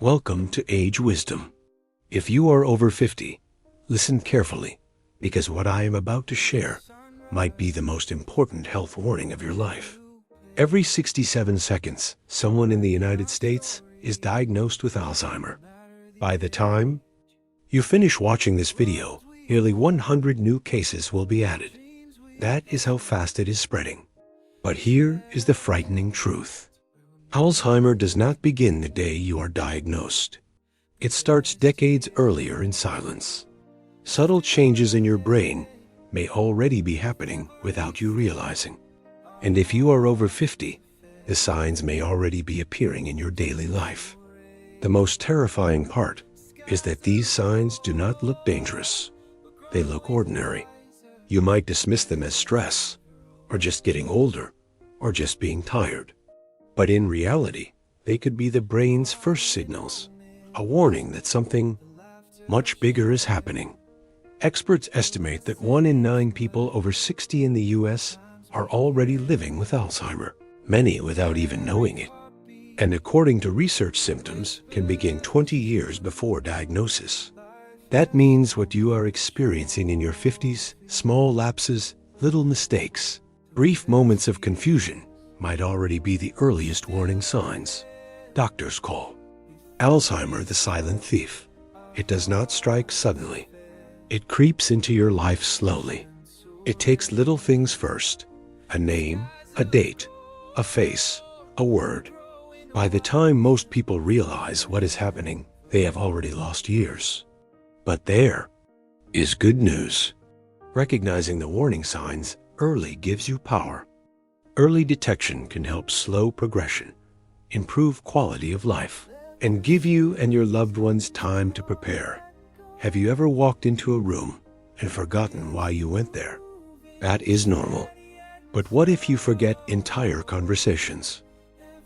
Welcome to Age Wisdom. If you are over 50, listen carefully, because what I am about to share might be the most important health warning of your life. Every 67 seconds, someone in the United States is diagnosed with Alzheimer. By the time you finish watching this video, nearly 100 new cases will be added. That is how fast it is spreading. But here is the frightening truth. Alzheimer does not begin the day you are diagnosed. It starts decades earlier in silence. Subtle changes in your brain may already be happening without you realizing. And if you are over 50, the signs may already be appearing in your daily life. The most terrifying part is that these signs do not look dangerous. They look ordinary. You might dismiss them as stress, or just getting older, or just being tired. But in reality, they could be the brain's first signals, a warning that something much bigger is happening. Experts estimate that 1 in 9 people over 60 in the US are already living with Alzheimer, many without even knowing it. And according to research, symptoms can begin 20 years before diagnosis. That means what you are experiencing in your 50s, small lapses, little mistakes, brief moments of confusion, might already be the earliest warning signs. Doctors call Alzheimer the silent thief. It does not strike suddenly. It creeps into your life slowly. It takes little things first: a name, a date, a face, a word. By the time most people realize what is happening, they have already lost years. But there is good news. Recognizing the warning signs early gives you power. Early detection can help slow progression, improve quality of life, and give you and your loved ones time to prepare. Have you ever walked into a room and forgotten why you went there? That is normal. But what if you forget entire conversations?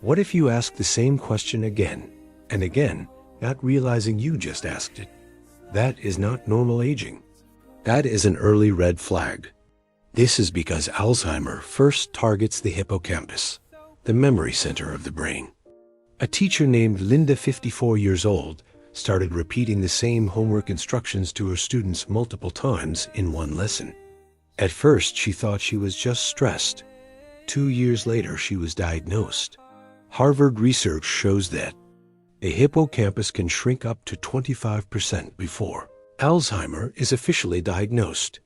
What if you ask the same question again and again, not realizing you just asked it? That is not normal aging. That is an early red flag. This is because Alzheimer first targets the hippocampus, the memory center of the brain. A teacher named Linda, 54 years old, started repeating the same homework instructions to her students multiple times in one lesson. At first, she thought she was just stressed. 2 years later, she was diagnosed. Harvard research shows that the hippocampus can shrink up to 25% before Alzheimer is officially diagnosed.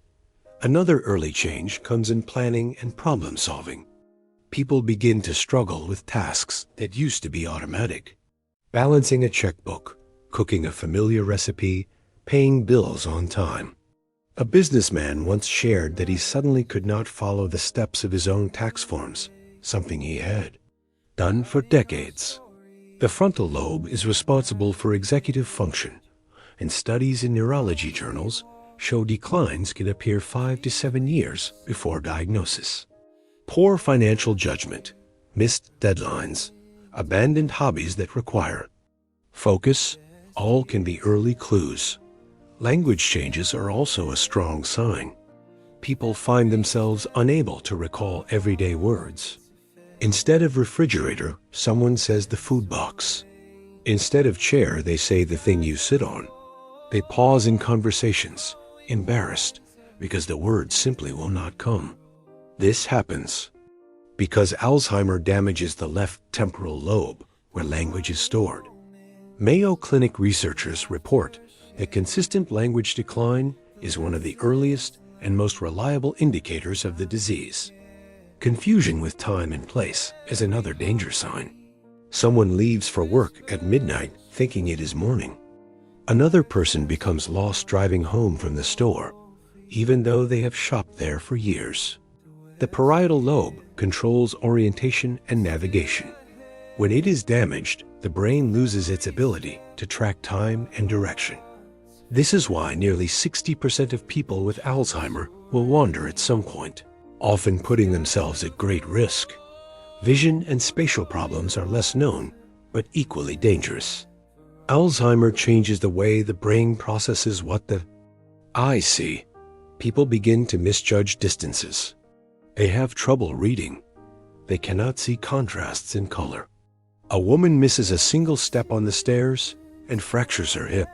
Another early change comes in planning and problem solving. People begin to struggle with tasks that used to be automatic. Balancing a checkbook, cooking a familiar recipe, paying bills on time. A businessman once shared that he suddenly could not follow the steps of his own tax forms, something he had done for decades. The frontal lobe is responsible for executive function, and studies in neurology journals show declines can appear 5 to 7 years before diagnosis. Poor financial judgment, missed deadlines, abandoned hobbies that require focus, all can be early clues. Language changes are also a strong sign. People find themselves unable to recall everyday words. Instead of refrigerator, someone says the food box. Instead of chair, they say the thing you sit on. They pause in conversations, embarrassed because the words simply will not come. This happens because Alzheimer damages the left temporal lobe, where language is stored. Mayo Clinic researchers report that consistent language decline is one of the earliest and most reliable indicators of the disease. Confusion with time and place is another danger sign. Someone leaves for work at midnight thinking it is morning. Another person becomes lost driving home from the store, even though they have shopped there for years. The parietal lobe controls orientation and navigation. When it is damaged, the brain loses its ability to track time and direction. This is why nearly 60% of people with Alzheimer will wander at some point, often putting themselves at great risk. Vision and spatial problems are less known, but equally dangerous. Alzheimer changes the way the brain processes what the eye see. People begin to misjudge distances. They have trouble reading. They cannot see contrasts in color. A woman misses a single step on the stairs and fractures her hip.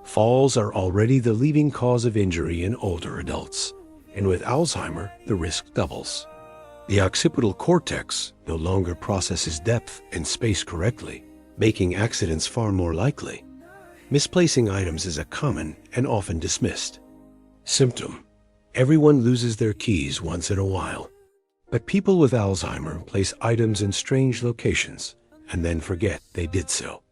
Falls are already the leading cause of injury in older adults, and with Alzheimer, the risk doubles. The occipital cortex no longer processes depth and space correctly, making accidents far more likely. Misplacing items is a common and often dismissed symptom. Everyone loses their keys once in a while. But people with Alzheimer place items in strange locations and then forget they did so.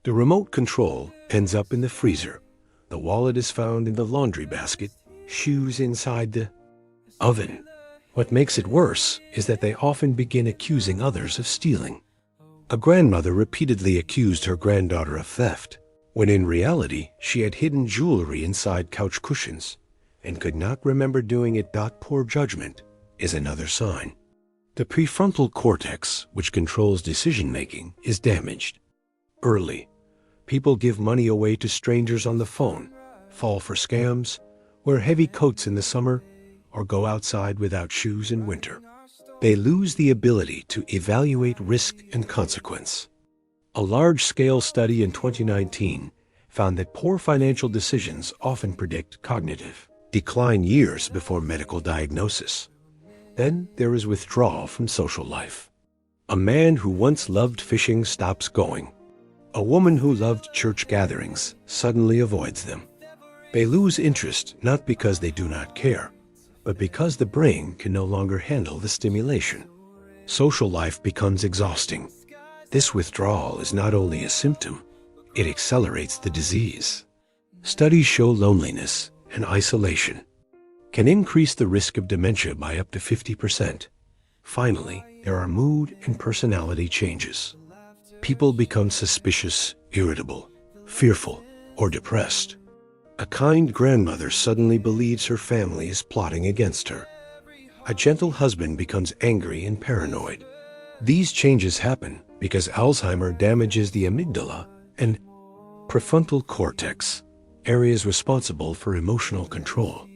The remote control ends up in the freezer. The wallet is found in the laundry basket, shoes inside the oven. What makes it worse is that they often begin accusing others of stealing. A grandmother repeatedly accused her granddaughter of theft, when in reality she had hidden jewelry inside couch cushions and could not remember doing it. Poor judgment is another sign. The prefrontal cortex, which controls decision-making, is damaged. Early, people give money away to strangers on the phone, fall for scams, wear heavy coats in the summer, or go outside without shoes in winter. They lose the ability to evaluate risk and consequence. A large-scale study in 2019 found that poor financial decisions often predict cognitive decline years before medical diagnosis. Then there is withdrawal from social life. A man who once loved fishing stops going. A woman who loved church gatherings suddenly avoids them. They lose interest not because they do not care, but because the brain can no longer handle the stimulation. Social life becomes exhausting. This withdrawal is not only a symptom, it accelerates the disease. Studies show loneliness and isolation can increase the risk of dementia by up to 50%. Finally, there are mood and personality changes. People become suspicious, irritable, fearful, or depressed. A kind grandmother suddenly believes her family is plotting against her. A gentle husband becomes angry and paranoid. These changes happen because Alzheimer damages the amygdala and prefrontal cortex, areas responsible for emotional control.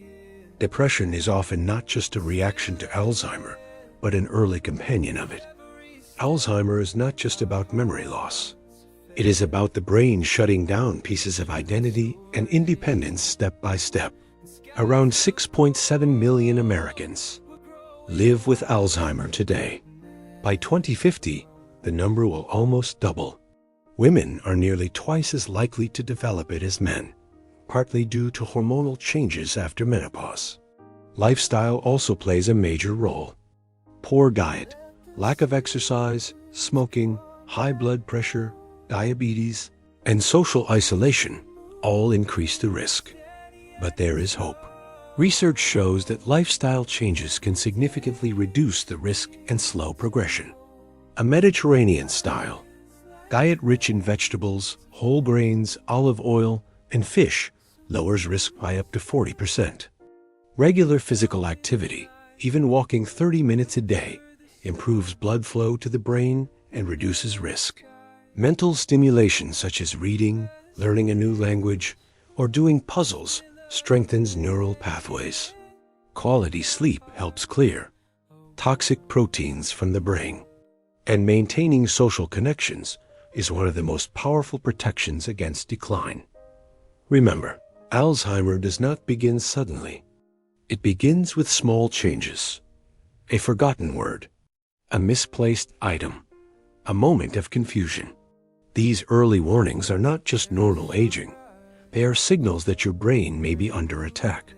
Depression is often not just a reaction to Alzheimer, but an early companion of it. Alzheimer is not just about memory loss. It is about the brain shutting down pieces of identity and independence step by step. Around 6.7 million Americans live with Alzheimer today. By 2050, the number will almost double. Women are nearly twice as likely to develop it as men, partly due to hormonal changes after menopause. Lifestyle also plays a major role. Poor diet, lack of exercise, smoking, high blood pressure, diabetes, and social isolation all increase the risk. But there is hope. Research shows that lifestyle changes can significantly reduce the risk and slow progression. A Mediterranean style diet rich in vegetables, whole grains, olive oil, and fish lowers risk by up to 40%. Regular physical activity, even walking 30 minutes a day, improves blood flow to the brain and reduces risk. Mental stimulation such as reading, learning a new language, or doing puzzles strengthens neural pathways. Quality sleep helps clear toxic proteins from the brain. And maintaining social connections is one of the most powerful protections against decline. Remember, Alzheimer does not begin suddenly. It begins with small changes. A forgotten word, a misplaced item, a moment of confusion. These early warnings are not just normal aging. They are signals that your brain may be under attack.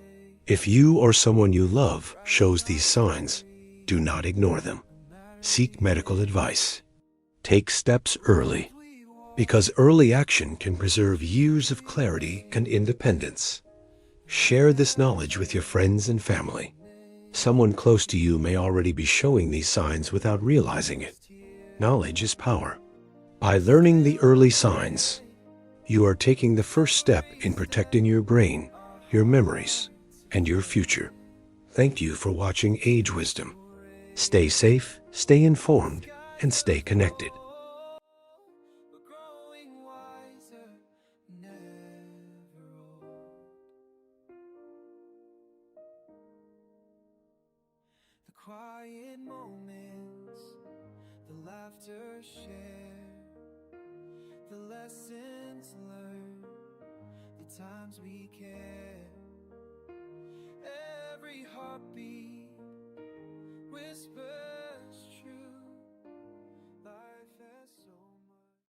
If you or someone you love shows these signs, do not ignore them. Seek medical advice. Take steps early, because early action can preserve years of clarity and independence. Share this knowledge with your friends and family. Someone close to you may already be showing these signs without realizing it. Knowledge is power. By learning the early signs, you are taking the first step in protecting your brain, your memories, and your future. Thank you for watching Age Wisdom. Stay safe, stay informed, and stay connected. The quiet moments, the laughter shared. lessons learned, the times we care. Every heart